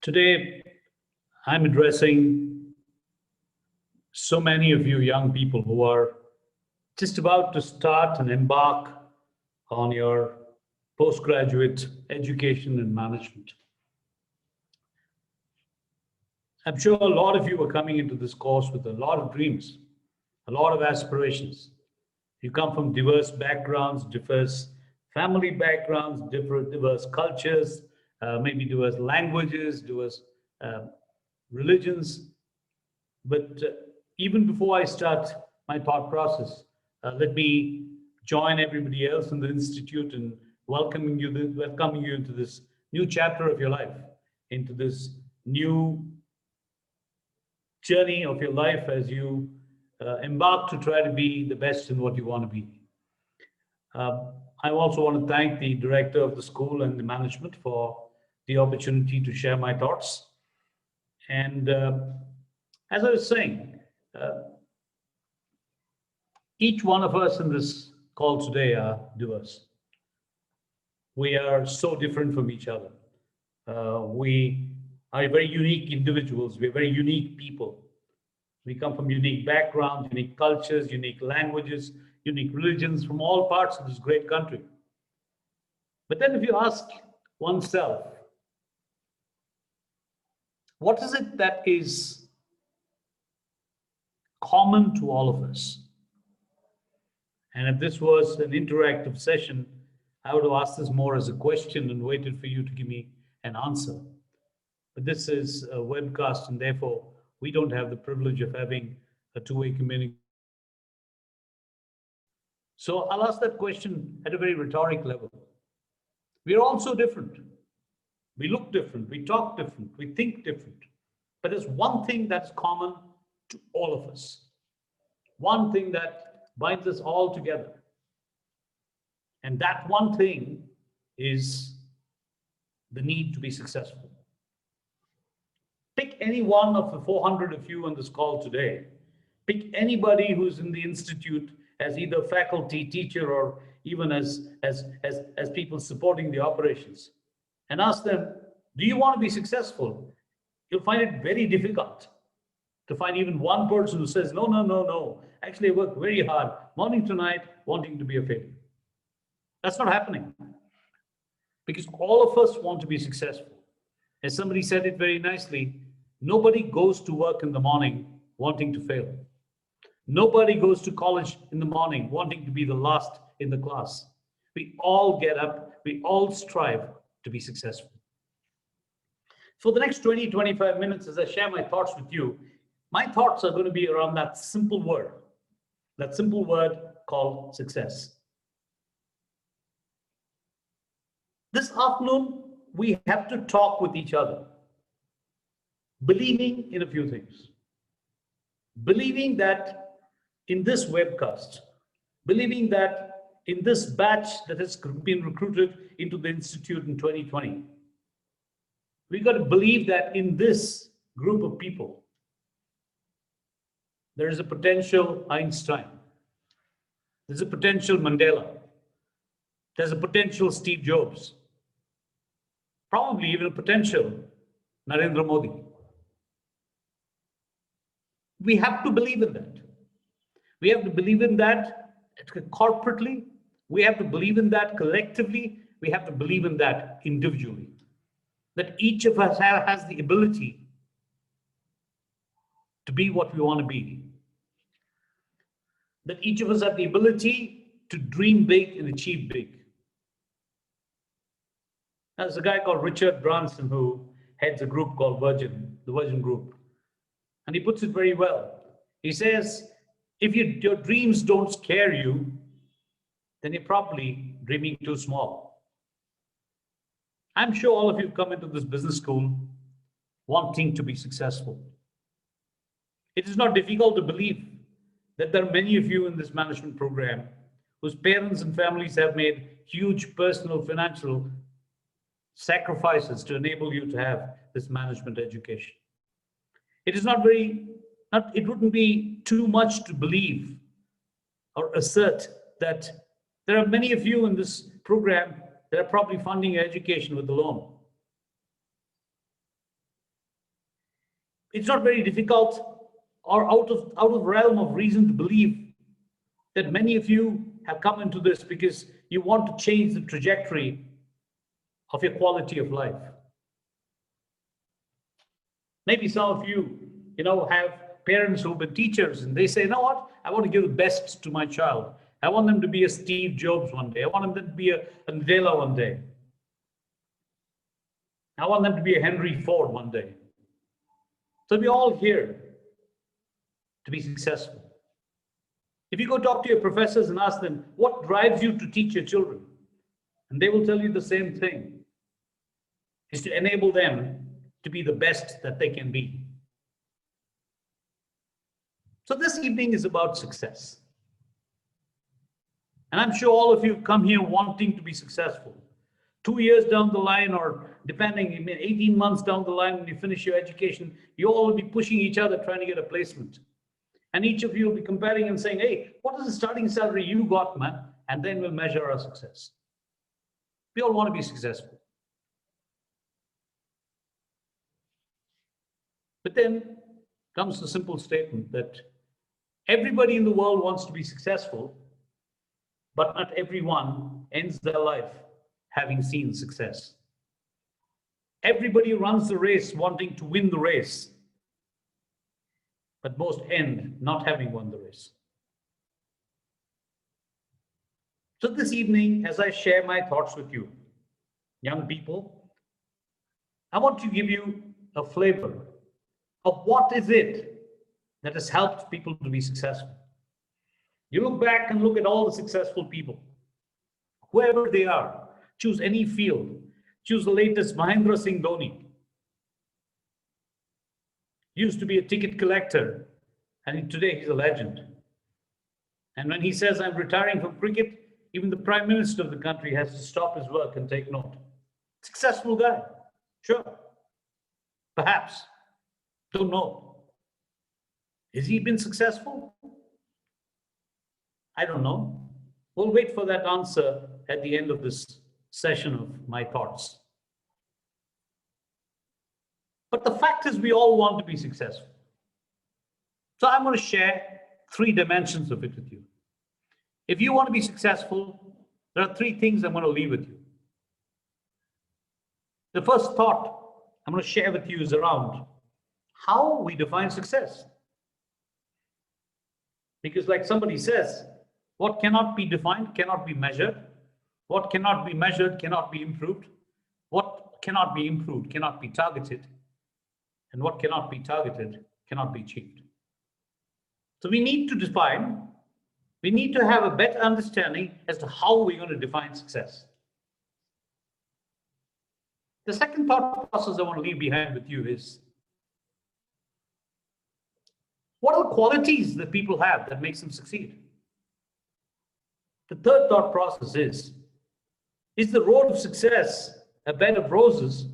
Today, I'm addressing so many of you young people who are just about to start and embark on your postgraduate education and management. I'm sure a lot of you are coming into this course with a lot of dreams, a lot of aspirations. You come from diverse backgrounds, diverse family backgrounds, diverse cultures, maybe diverse languages, diverse uh, religions. But even before I start my thought process, let me join everybody else in the institute in welcoming you into this new chapter of your life, into this new journey of your life as you embark to try to be the best in what you want to be. I also want to thank the director of the school and the management for the opportunity to share my thoughts. And as I was saying, each one of us in this call today are diverse. We are so different from each other. We are very unique individuals. We're very unique people. We come from unique backgrounds, unique cultures, unique languages, unique religions from all parts of this great country. But then if you ask oneself, what is it that is common to all of us? And if this was an interactive session, I would have asked this more as a question and waited for you to give me an answer. But this is a webcast, and therefore we don't have the privilege of having a two-way communication. So I'll ask that question at a very rhetoric level. We are all so different. We look different, we talk different, we think different. But there's one thing that's common to all of us. One thing that binds us all together. And that one thing is the need to be successful. Pick any one of the 400 of you on this call today. Pick anybody who's in the institute as either faculty, teacher, or even as people supporting the operations, and ask them, do you want to be successful? You'll find it very difficult to find even one person who says, no, no, no, no. Actually, I work very hard, morning to night, wanting to be a failure. That's not happening. Because all of us want to be successful. As somebody said it very nicely, nobody goes to work in the morning wanting to fail. Nobody goes to college in the morning wanting to be the last in the class. We all get up, we all strive to be successful. For the next 20-25 minutes, as I share my thoughts with you, my thoughts are going to be around that simple word called success. This afternoon, we have to talk with each other, believing in a few things. Believing that in this webcast, believing that in this batch that has been recruited into the Institute in 2020, we got to believe that in this group of people, there is a potential Einstein, there's a potential Mandela, there's a potential Steve Jobs, probably even a potential Narendra Modi. We have to believe in that. We have to believe in that corporately. We have to believe in that collectively. We have to believe in that individually. That each of us has the ability to be what we want to be. That each of us have the ability to dream big and achieve big. There's a guy called Richard Branson who heads a group called Virgin, the Virgin Group. And he puts it very well. He says, if your dreams don't scare you, then you're probably dreaming too small. I'm sure all of you come into this business school wanting to be successful. It is not difficult to believe that there are many of you in this management program whose parents and families have made huge personal financial sacrifices to enable you to have this management education. It is it wouldn't be too much to believe or assert that there are many of you in this program that are probably funding your education with a loan. It's not very difficult or out of realm of reason to believe that many of you have come into this because you want to change the trajectory of your quality of life. Maybe some of you, have parents who've been teachers and they say, you know what, I want to give the best to my child. I want them to be a Steve Jobs one day. I want them to be a Nadella one day. I want them to be a Henry Ford one day. So we're all here to be successful. If you go talk to your professors and ask them, what drives you to teach your children? And they will tell you the same thing, is to enable them to be the best that they can be. So this evening is about success. And I'm sure all of you come here wanting to be successful. 2 years down the line, or depending, 18 months down the line when you finish your education, you all will be pushing each other trying to get a placement. And each of you will be comparing and saying, hey, what is the starting salary you got, man? And then we'll measure our success. We all want to be successful. But then comes the simple statement that everybody in the world wants to be successful, but not everyone ends their life having seen success. Everybody runs the race wanting to win the race, but most end not having won the race. So this evening, as I share my thoughts with you, young people, I want to give you a flavor of what is it that has helped people to be successful. You look back and look at all the successful people, whoever they are, choose any field, choose the latest Mahendra Singh Dhoni. Used to be a ticket collector, and today he's a legend. And when he says, I'm retiring from cricket, even the Prime Minister of the country has to stop his work and take note. Successful guy, sure. Perhaps, don't know. Has he been successful? I don't know. We'll wait for that answer at the end of this session of my thoughts. But the fact is, we all want to be successful. So I'm going to share 3 dimensions of it with you. If you want to be successful, there are 3 things I'm going to leave with you. The first thought I'm going to share with you is around how we define success. Because like somebody says, what cannot be defined cannot be measured. What cannot be measured cannot be improved. What cannot be improved cannot be targeted. And what cannot be targeted cannot be achieved. So we need to define, we need to have a better understanding as to how we're going to define success. The second thought process I want to leave behind with you is, what are the qualities that people have that makes them succeed? The third thought process is the road of success a bed of roses?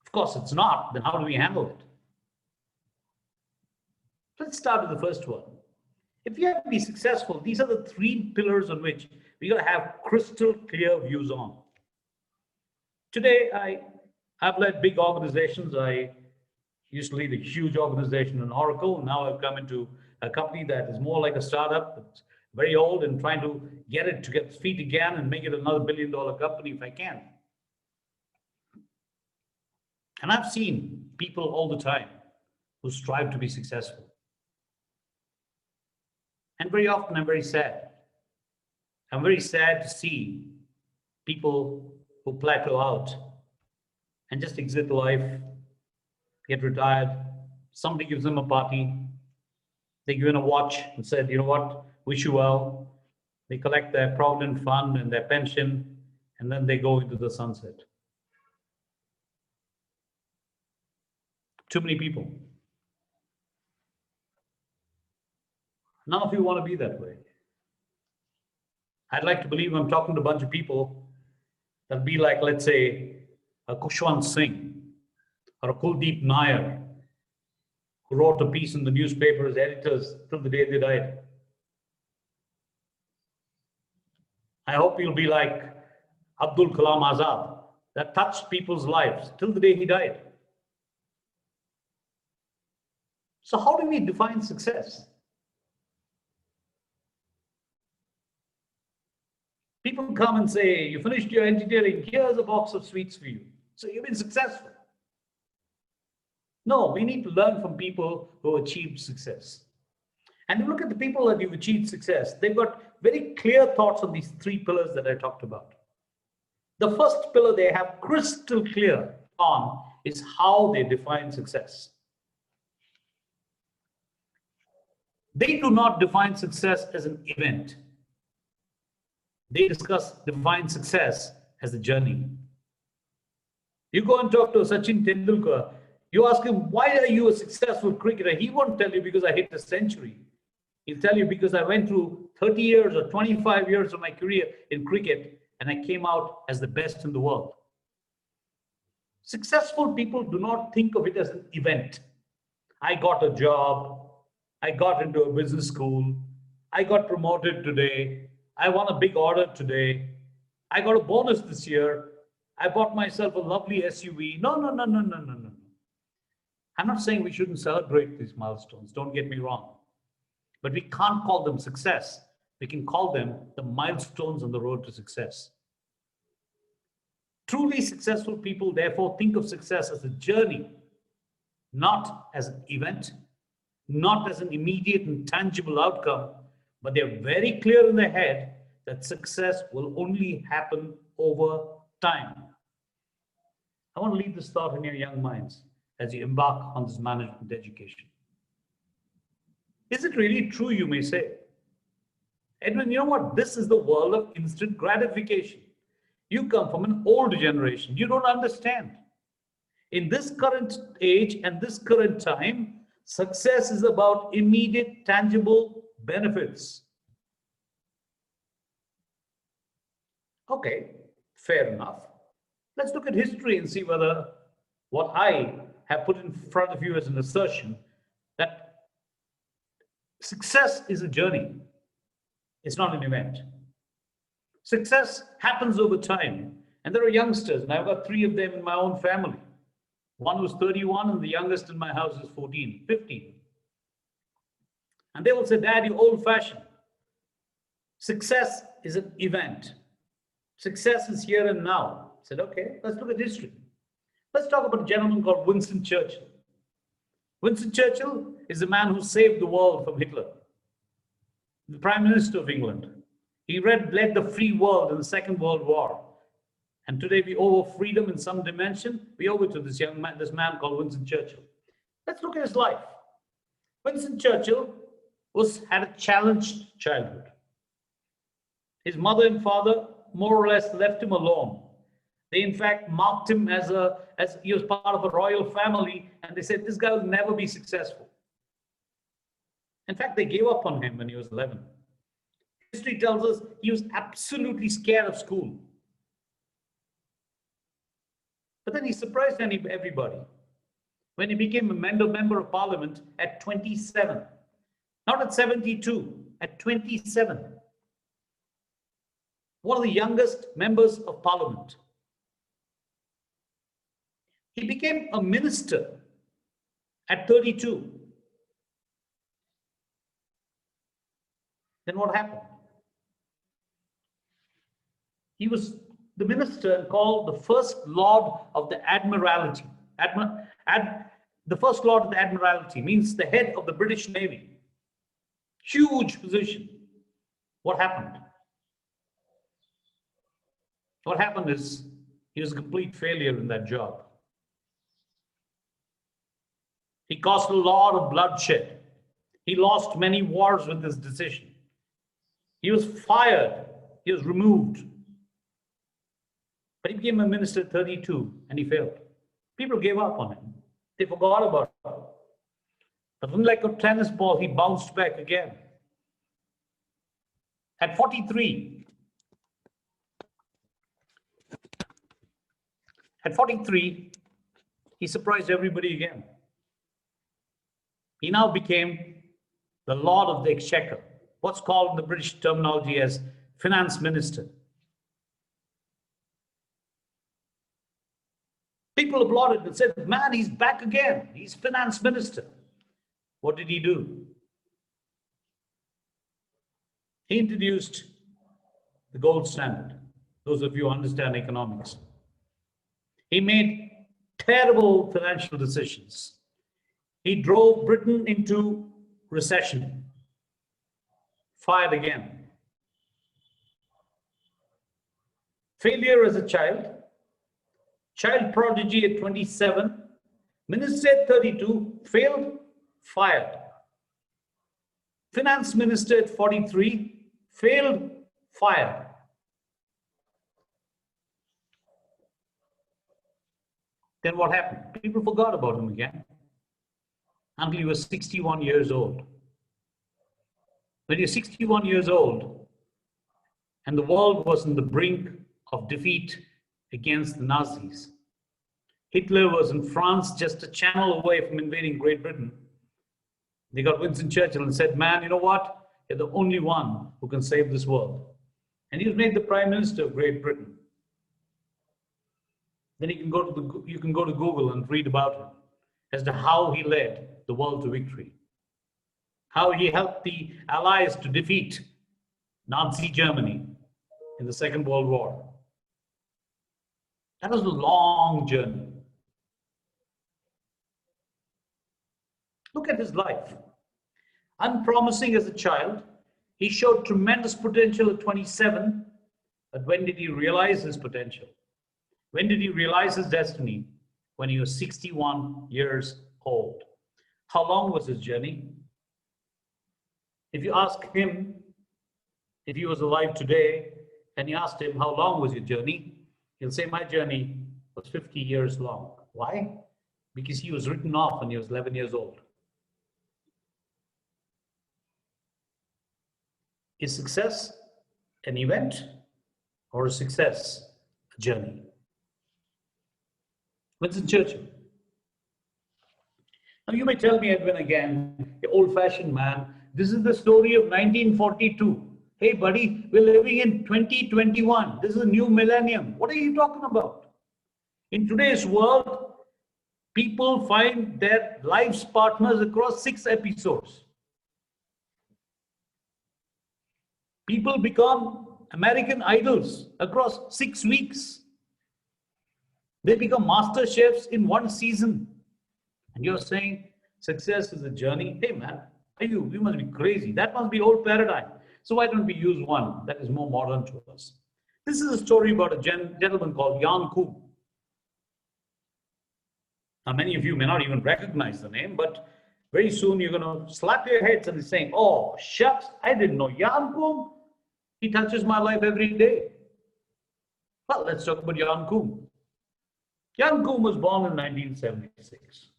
Of course it's not. Then how do we handle it? Let's start with the first one. If you have to be successful, these are the 3 pillars on which we got to have crystal clear views on. Today, I've led big organizations. I used to lead a huge organization in Oracle. Now I've come into a company that is more like a startup. It's very old and trying to get it to get its feet again and make it another $1 billion company if I can. And I've seen people all the time who strive to be successful. And very often I'm very sad. I'm very sad to see people who plateau out and just exit life, get retired. Somebody gives them a party. They give them a watch and said, you know what, wish you well. They collect their provident fund and their pension, and then they go into the sunset. Too many people. None of you want to be that way. I'd like to believe I'm talking to a bunch of people that'll be like, let's say, a Kushwant Singh or a Kuldeep Nair, who wrote a piece in the newspaper as editors till the day they died. I hope you'll be like Abdul Kalam Azad, that touched people's lives till the day he died. So how do we define success? People come and say, you finished your engineering, here's a box of sweets for you. So you've been successful. No, we need to learn from people who achieved success. And you look at the people that you've achieved success, they've got very clear thoughts on these three pillars that I talked about. The first pillar they have crystal clear on is how they define success. They do not define success as an event. They define success as a journey. You go and talk to Sachin Tendulkar, you ask him, why are you a successful cricketer? He won't tell you because I hit a century. He'll tell you because I went through 30 years or 25 years of my career in cricket and I came out as the best in the world. Successful people do not think of it as an event. I got a job. I got into a business school. I got promoted today. I won a big order today. I got a bonus this year. I bought myself a lovely SUV. No. I'm not saying we shouldn't celebrate these milestones. Don't get me wrong. But we can't call them success. We can call them the milestones on the road to success. Truly successful people, therefore, think of success as a journey, not as an event, not as an immediate and tangible outcome, but they're very clear in their head that success will only happen over time. I want to leave this thought in your young minds as you embark on this management education. Is it really true, you may say? Edwin, you know what? This is the world of instant gratification. You come from an old generation. You don't understand. In this current age and this current time, success is about immediate, tangible benefits. Okay, fair enough. Let's look at history and see whether what I have put in front of you as an assertion that success is a journey. It's not an event. Success happens over time. And there are youngsters, and I've got 3 of them in my own family. One was 31, and the youngest in my house is 15. And they will say, Dad, you're old-fashioned. Success is an event. Success is here and now. I said, okay, let's look at history. Let's talk about a gentleman called Winston Churchill. Winston Churchill is the man who saved the world from Hitler, the Prime Minister of England. He led the free world in the Second World War. And today we owe freedom in some dimension. We owe it to this young man, this man called Winston Churchill. Let's look at his life. Winston Churchill had a challenged childhood. His mother and father more or less left him alone. They in fact marked him as he was part of a royal family, and they said this guy will never be successful. In fact, they gave up on him when he was 11. History tells us he was absolutely scared of school. But then he surprised everybody when he became a member of parliament at 27. Not at 72, at 27. One of the youngest members of parliament. He became a minister at 32. Then what happened? He was the minister called the First Lord of the Admiralty. The First Lord of the Admiralty means the head of the British Navy. Huge position. What happened? What happened is he was a complete failure in that job. He caused a lot of bloodshed. He lost many wars with this decision. He was fired. He was removed. But he became a minister at 32 and he failed. People gave up on him. They forgot about him. But unlike a tennis ball, he bounced back again. At 43, he surprised everybody again. He now became the Lord of the Exchequer, what's called in the British terminology as finance minister. People applauded and said, man, he's back again. He's finance minister. What did he do? He introduced the gold standard. Those of you who understand economics. He made terrible financial decisions. He drove Britain into recession. Fired again. Failure as a child prodigy at 27, minister at 32, failed, fired. Finance minister at 43, failed, fired. Then what happened? People forgot about him again until he was 61 years old. When you're 61 years old and the world was on the brink of defeat against the Nazis, Hitler was in France just a channel away from invading Great Britain. They got Winston Churchill and said, man, you know what? You're the only one who can save this world. And he was made the Prime Minister of Great Britain. Then you can go to Google and read about him as to how he led the world to victory. How he helped the Allies to defeat Nazi Germany in the Second World War. That was a long journey. Look at his life. Unpromising as a child, he showed tremendous potential at 27, but when did he realize his potential? When did he realize his destiny? When he was 61 years old. How long was his journey? If you ask him, if he was alive today, and you asked him, how long was your journey? He'll say, my journey was 50 years long. Why? Because he was written off when he was 11 years old. Is success an event or is success a journey? Winston Churchill. Now you may tell me, Edwin, again, you old-fashioned man, this is the story of 1942. Hey buddy, we're living in 2021. This is a new millennium. What are you talking about? In today's world, people find their life's partners across 6 episodes. People become American idols across 6 weeks. They become master chefs in 1 season. And you're saying success is a journey? Hey man, you must be crazy. That must be old paradigm. So why don't we use one that is more modern to us? This is a story about a gentleman called Jan Koum. Now many of you may not even recognize the name, but very soon you're going to slap your heads and be saying, oh shucks, I didn't know Jan Koum. He touches my life every day. Well, let's talk about Jan Koum. Jan Koum was born in 1976.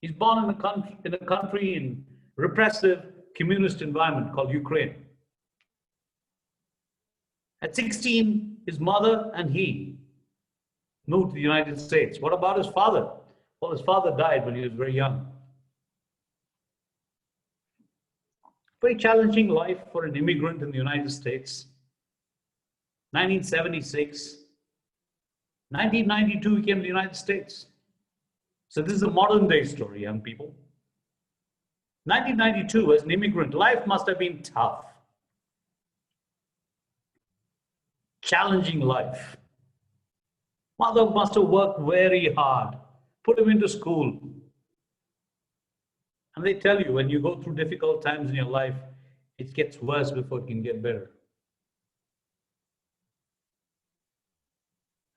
He's born in a country in repressive communist environment called Ukraine. At 16, his mother and he moved to the United States. What about his father? Well, his father died when he was very young. Very challenging life for an immigrant in the United States. 1976. 1992, he came to the United States. So this is a modern day story, young people. 1992, as an immigrant, life must have been tough. Challenging life. Mother must have worked very hard, put him into school. And they tell you when you go through difficult times in your life, it gets worse before it can get better.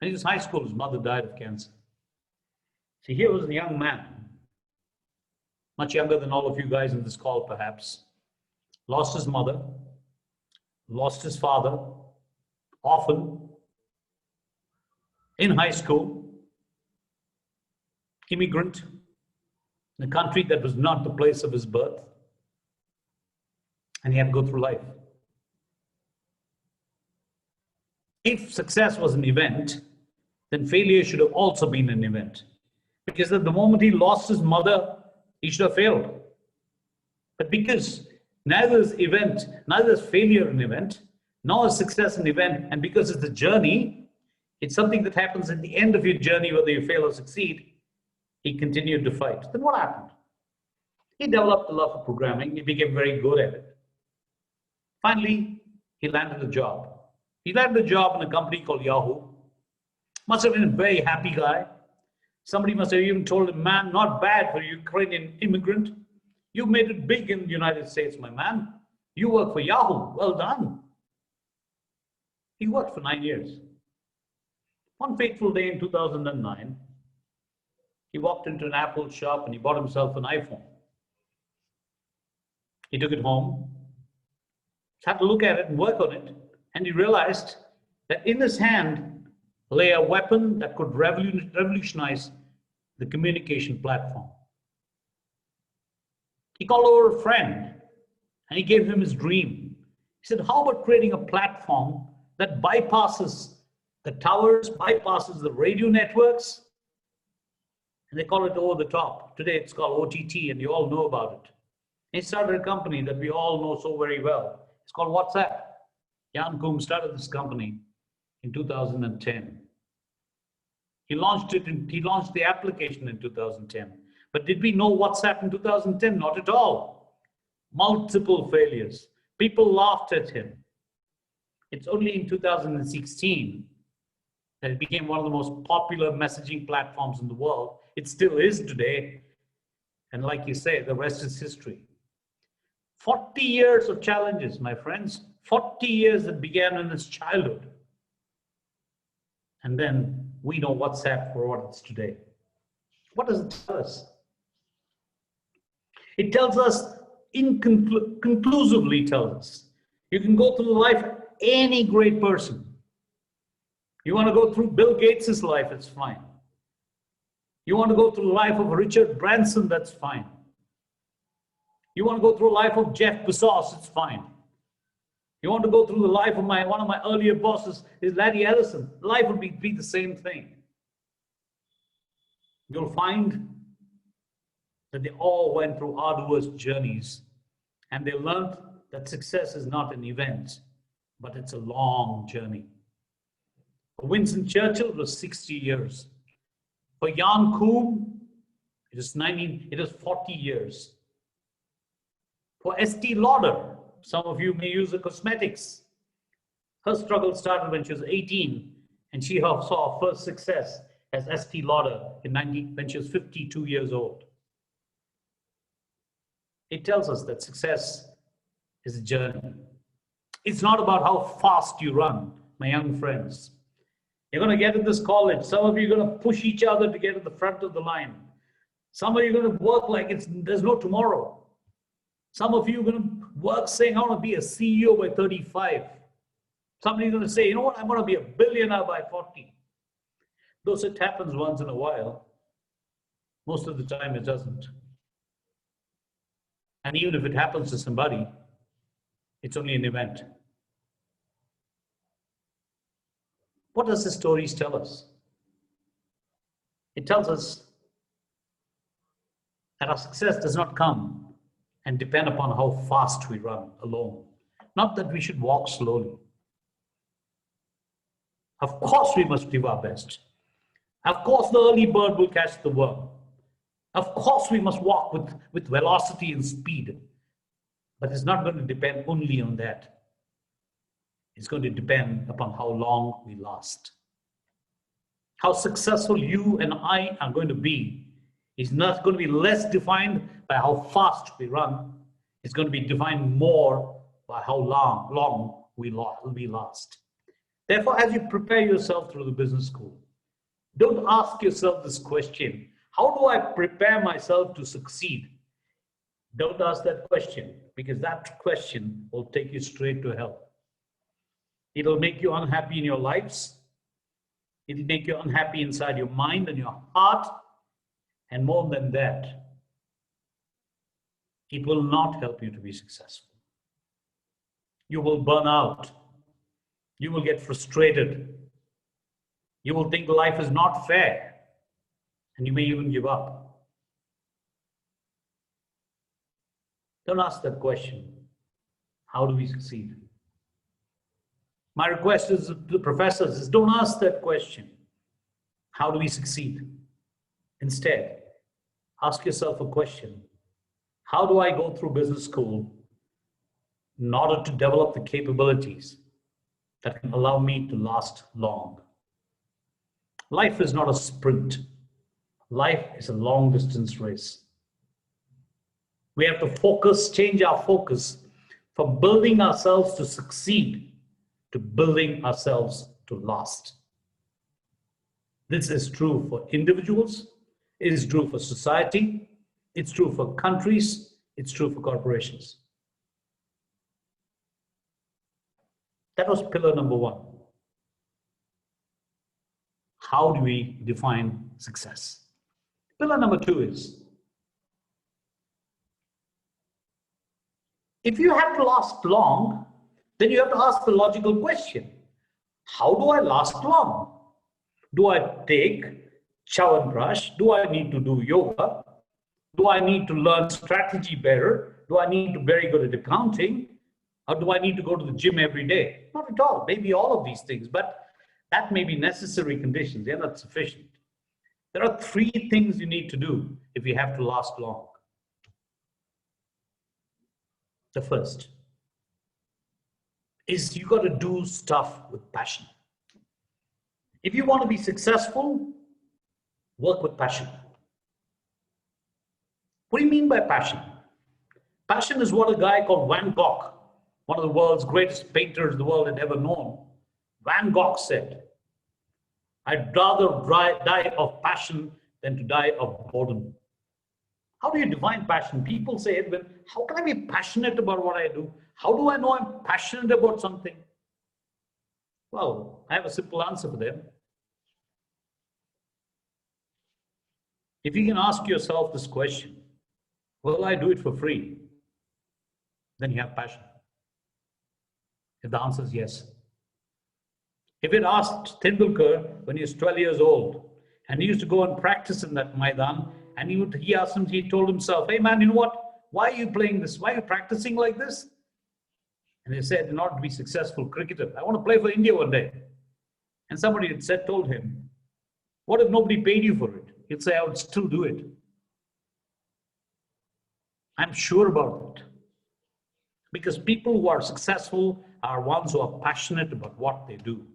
And he was high school, his mother died of cancer. See, here was a young man, much younger than all of you guys in this call perhaps, lost his mother, lost his father, orphan, in high school, immigrant, in a country that was not the place of his birth, and he had to go through life. If success was an event, then failure should have also been an event. Because at the moment he lost his mother, he should have failed. But because neither is failure an event, nor is success an event, and because it's a journey, it's something that happens at the end of your journey, whether you fail or succeed, he continued to fight. Then what happened? He developed a love for programming. He became very good at it. Finally, he landed a job. He landed a job in a company called Yahoo. Must have been a very happy guy. Somebody must have even told him, man, not bad for a Ukrainian immigrant. You made it big in the United States, my man. You work for Yahoo. Well done. He worked for 9 years. One fateful day in 2009, he walked into an Apple shop and he bought himself an iPhone. He took it home, had to look at it and work on it, and he realized that in his hand lay a weapon that could revolutionize the communication platform. He called over a friend and he gave him his dream. He said, how about creating a platform that bypasses the towers, bypasses the radio networks? And they call it over the top. Today it's called OTT, and you all know about it. He started a company that we all know so very well. It's called WhatsApp. Jan Koum started this company in 2010. He launched the application in 2010. But did we know WhatsApp in 2010? Not at all. Multiple failures. People laughed at him. It's only in 2016 that it became one of the most popular messaging platforms in the world. It still is today. And like you say, the rest is history. 40 years of challenges, my friends. 40 years that began in his childhood. And then we know WhatsApp for what it's today. What does it tell us? It tells us, conclusively tells us, you can go through the life of any great person. You want to go through Bill Gates' life, it's fine. You want to go through the life of Richard Branson, that's fine. You want to go through the life of Jeff Bezos, it's fine. You want to go through the life of one of my earlier bosses, is Larry Ellison. Life will be the same thing. You'll find that they all went through arduous journeys, and they learned that success is not an event, but it's a long journey. For Winston Churchill, it was 60 years. For Jan Koum, it is 40 years. For Estee Lauder, some of you may use the cosmetics. Her struggle started when she was 18, and she saw her first success as Estee Lauder when she was 52 years old. It tells us that success is a journey. It's not about how fast you run, my young friends. You're going to get in this college. Some of you are going to push each other to get to the front of the line. Some of you are going to work like there's no tomorrow. Some of you are going to work saying, I want to be a CEO by 35. Somebody's going to say, you know what, I'm going to be a billionaire by 40. Though it happens once in a while, most of the time it doesn't. And even if it happens to somebody, it's only an event. What does the stories tell us? It tells us that our success does not come and depend upon how fast we run alone. Not that we should walk slowly. Of course, we must give our best. Of course, the early bird will catch the worm. Of course, we must walk with velocity and speed. But it's not going to depend only on that. It's going to depend upon how long we last. How successful you and I are going to be is not going to be less defined by how fast we run. It's going to be defined more by how long we last. Therefore, as you prepare yourself through the business school, don't ask yourself this question, how do I prepare myself to succeed? Don't ask that question, because that question will take you straight to hell. It'll make you unhappy in your lives. It'll make you unhappy inside your mind and your heart. And more than that, it will not help you to be successful. You will burn out. You will get frustrated. You will think life is not fair. And you may even give up. Don't ask that question. How do we succeed? My request is to the professors is don't ask that question. How do we succeed? Instead, ask yourself a question. How do I go through business school in order to develop the capabilities that can allow me to last long? Life is not a sprint. Life is a long distance race. We have to focus, change our focus from building ourselves to succeed to building ourselves to last. This is true for individuals, it is true for society, it's true for countries, it's true for corporations. That was pillar number one. How do we define success? Pillar number two is, if you have to last long, then you have to ask the logical question, how do I last long? Do I take Chyawanprash? Do I need to do yoga? Do I need to learn strategy better? Do I need to be very good at accounting? Or do I need to go to the gym every day? Not at all. Maybe all of these things, but that may be necessary conditions. They're not sufficient. There are three things you need to do if you have to last long. The first is you got to do stuff with passion. If you want to be successful, work with passion. What do you mean by passion? Passion is what a guy called Van Gogh, one of the world's greatest painters the world had ever known, Van Gogh said, "I'd rather die of passion than to die of boredom." How do you define passion? People say, Edwin, how can I be passionate about what I do? How do I know I'm passionate about something? Well, I have a simple answer for them. If you can ask yourself this question, will I do it for free? Then you have passion. If the answer is yes. If it asked Tendulkar when he was 12 years old, and he used to go and practice in that Maidan, and he told himself, hey man, you know what? Why are you playing this? Why are you practicing like this? And he said, in order to be a successful cricketer, I want to play for India one day. And somebody had told him, what if nobody paid you for it? He'd say, I would still do it. I'm sure about that. Because people who are successful are ones who are passionate about what they do.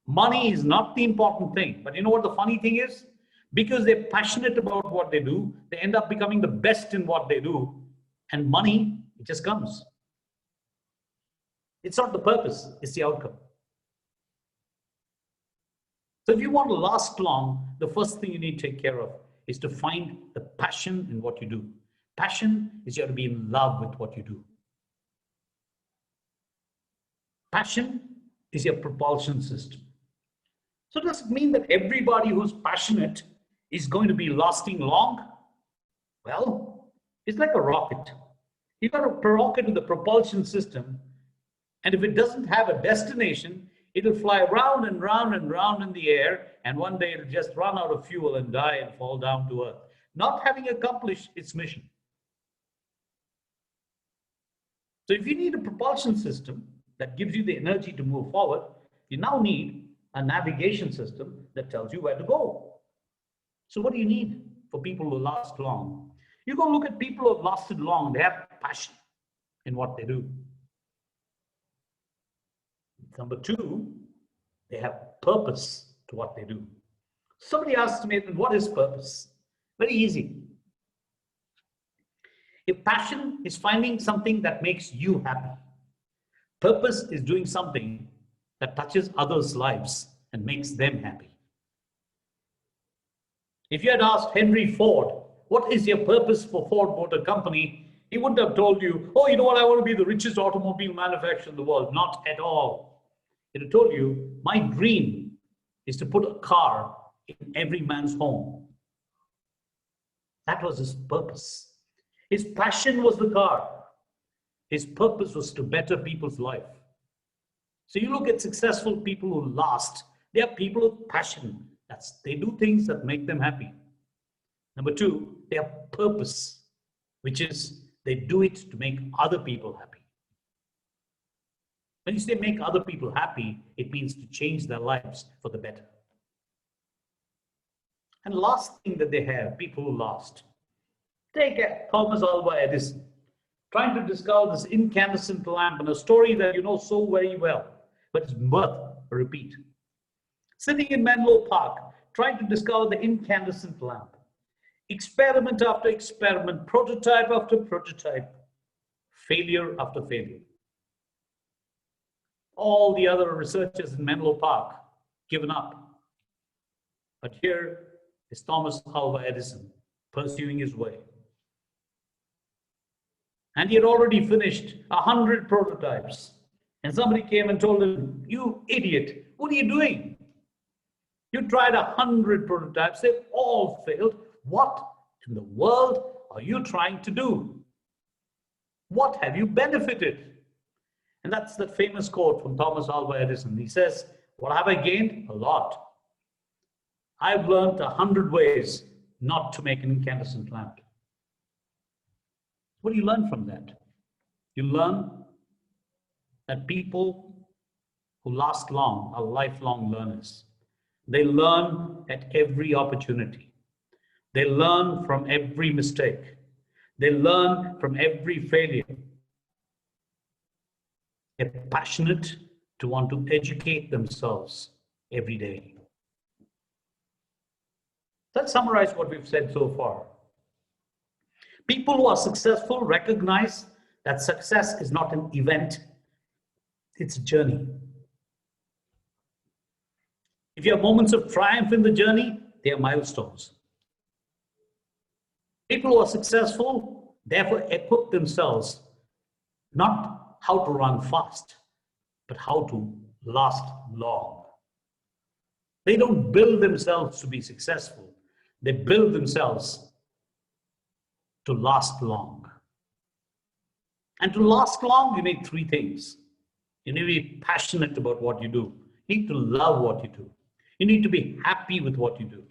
Money is not the important thing. But you know what the funny thing is? Because they're passionate about what they do, they end up becoming the best in what they do. And money, it just comes. It's not the purpose, it's the outcome. So if you want to last long, the first thing you need to take care of is to find the passion in what you do. Passion is you have to be in love with what you do. Passion is your propulsion system. So does it mean that everybody who's passionate is going to be lasting long? Well, it's like a rocket. You've got a rocket with a propulsion system, and if it doesn't have a destination, it'll fly round and round and round in the air, and one day it'll just run out of fuel and die and fall down to earth, not having accomplished its mission. So if you need a propulsion system that gives you the energy to move forward, you now need a navigation system that tells you where to go. So what do you need for people who last long? You go look at people who have lasted long, they have passion in what they do. Number two, they have purpose to what they do. Somebody asked me, what is purpose? Very easy. If passion is finding something that makes you happy, purpose is doing something that touches others' lives and makes them happy. If you had asked Henry Ford, what is your purpose for Ford Motor Company? He wouldn't have told you, oh, you know what, I want to be the richest automobile manufacturer in the world. Not at all. He'd have told you, my dream is to put a car in every man's home. That was his purpose. His passion was the car. His purpose was to better people's life. So you look at successful people who last, they are people with passion. They do things that make them happy. Number two, they have purpose, which is they do it to make other people happy. When you say make other people happy, it means to change their lives for the better. And the last thing that they have, people who last, Take Thomas Alva Edison, trying to discover this incandescent lamp, and a story that you know so very well, but it's worth a repeat. Sitting in Menlo Park, trying to discover the incandescent lamp. Experiment after experiment, prototype after prototype, failure after failure. All the other researchers in Menlo Park given up. But here is Thomas Alva Edison pursuing his way. And he had already finished 100 prototypes. And somebody came and told him, "You idiot, what are you doing? You tried 100 prototypes, they've all failed. What in the world are you trying to do? What have you benefited?" And that's that famous quote from Thomas Alva Edison. He says, "What have I gained? A lot. I've learned 100 ways not to make an incandescent lamp." What do you learn from that? You learn that people who last long are lifelong learners. They learn at every opportunity. They learn from every mistake. They learn from every failure. They're passionate to want to educate themselves every day. Let's summarize what we've said so far. People who are successful recognize that success is not an event, it's a journey. If you have moments of triumph in the journey, they are milestones. People who are successful therefore equip themselves not how to run fast, but how to last long. They don't build themselves to be successful. They build themselves to last long. And to last long, you need three things. You need to be passionate about what you do. You need to love what you do. You need to be happy with what you do.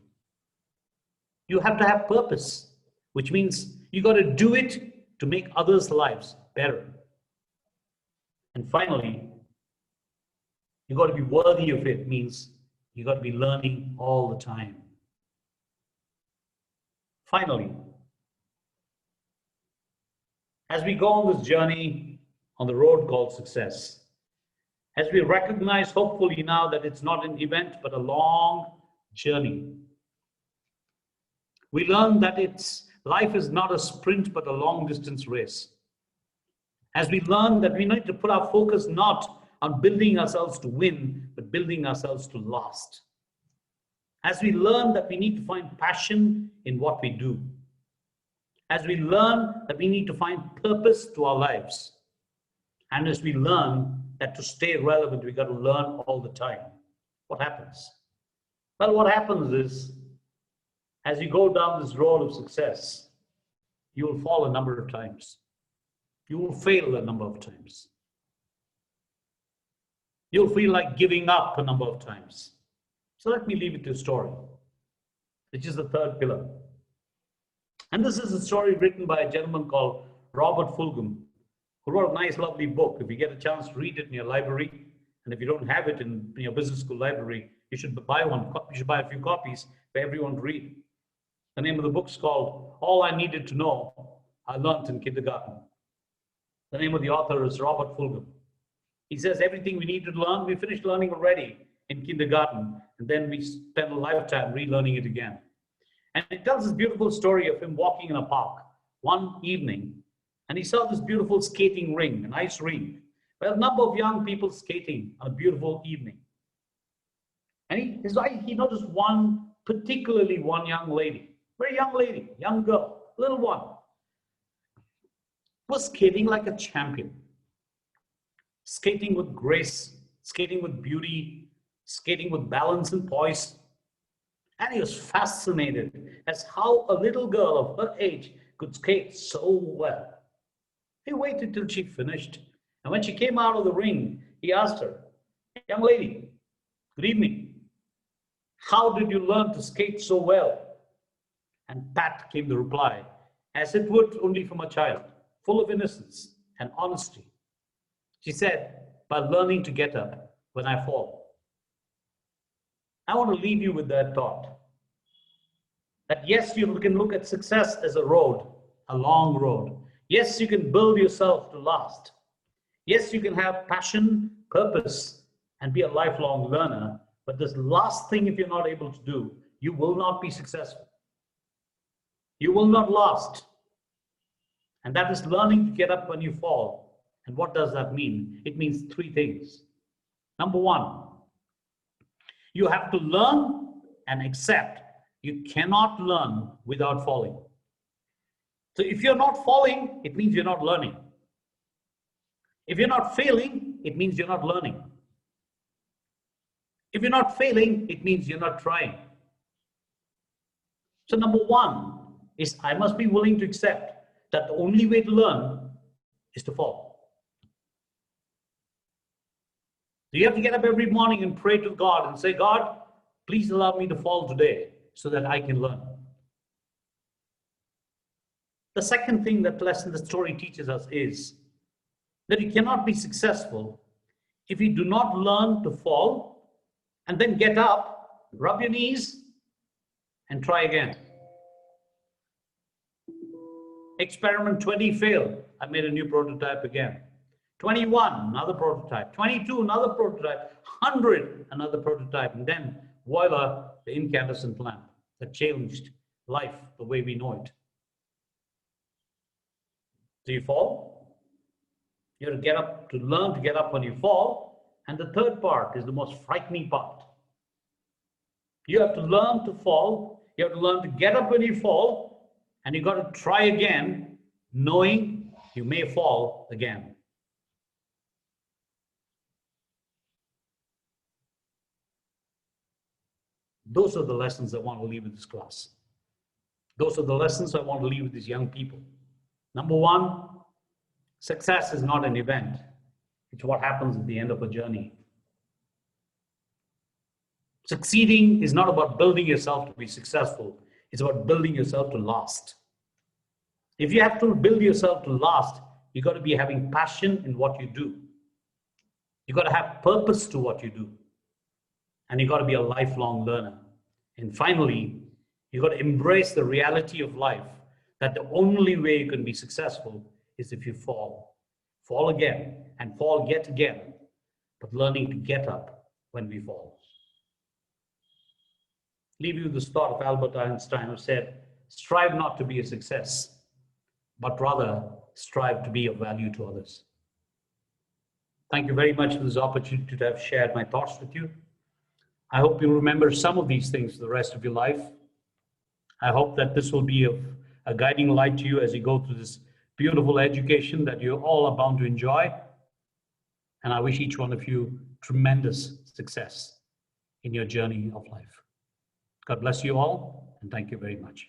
You have to have purpose, which means you got to do it to make others' lives better. And finally, you got to be worthy of it, means you got to be learning all the time. Finally, as we go on this journey on the road called success, as we recognize hopefully now that it's not an event but a long journey, we learn that life is not a sprint but a long distance race. As we learn that we need to put our focus not on building ourselves to win, but building ourselves to last. As we learn that we need to find passion in what we do. As we learn that we need to find purpose to our lives. And as we learn that to stay relevant, we got to learn all the time. What happens? Well, what happens is, as you go down this road of success, you will fall a number of times. You will fail a number of times. You'll feel like giving up a number of times. So let me leave it to a story, which is the third pillar. And this is a story written by a gentleman called Robert Fulghum, who wrote a nice, lovely book. If you get a chance to read it in your library, and if you don't have it in your business school library, you should buy one. You should buy a few copies for everyone to read. The name of the book's called All I Needed to Know, I Learned in Kindergarten. The name of the author is Robert Fulghum. He says everything we need to learn, we finished learning already in kindergarten, and then we spend a lifetime relearning it again. And it tells this beautiful story of him walking in a park one evening, and he saw this beautiful skating ring, an ice rink, with a number of young people skating on a beautiful evening. And he noticed particularly one young lady, very young lady, young girl, little one, was skating like a champion, skating with grace, skating with beauty, skating with balance and poise. And he was fascinated as how a little girl of her age could skate so well. He waited till she finished, and when she came out of the ring, he asked her, "Young lady, good evening. How did you learn to skate so well?" And pat came the reply, as it would only from a child, full of innocence and honesty. She said, "By learning to get up when I fall." I want to leave you with that thought. That yes, you can look at success as a road, a long road. Yes, you can build yourself to last. Yes, you can have passion, purpose, and be a lifelong learner. But this last thing, if you're not able to do, you will not be successful. You will not last. And that is learning to get up when you fall. And what does that mean? It means three things. Number one, you have to learn and accept. You cannot learn without falling. So if you're not falling, it means you're not learning. If you're not failing, it means you're not learning. If you're not failing, it means you're not trying. So number one is I must be willing to accept that the only way to learn is to fall. So you have to get up every morning and pray to God and say, God, please allow me to fall today so that I can learn. The second thing that lesson the story teaches us is that you cannot be successful if you do not learn to fall and then get up, rub your knees, and try again. Experiment 20 failed. I made a new prototype again. 21, another prototype. 22, another prototype. 100, another prototype. And then, voila, the incandescent lamp that changed life the way we know it. Do you fall? You have to get up, to learn to get up when you fall. And the third part is the most frightening part. You have to learn to fall. You have to learn to get up when you fall. And you got to try again, knowing you may fall again. Those are the lessons I want to leave with this class. Those are the lessons I want to leave with these young people. Number one, success is not an event. It's what happens at the end of a journey. Succeeding is not about building yourself to be successful. It's about building yourself to last. If you have to build yourself to last, you got to be having passion in what you do. You got to have purpose to what you do. And you got to be a lifelong learner. And finally, you got to embrace the reality of life that the only way you can be successful is if you fall. Fall again and fall yet again, but learning to get up when we fall. Leave you with this thought of Albert Einstein, who said, strive not to be a success, but rather strive to be of value to others. Thank you very much for this opportunity to have shared my thoughts with you. I hope you remember some of these things for the rest of your life. I hope that this will be a guiding light to you as you go through this beautiful education that you all are bound to enjoy. And I wish each one of you tremendous success in your journey of life. God bless you all, and thank you very much.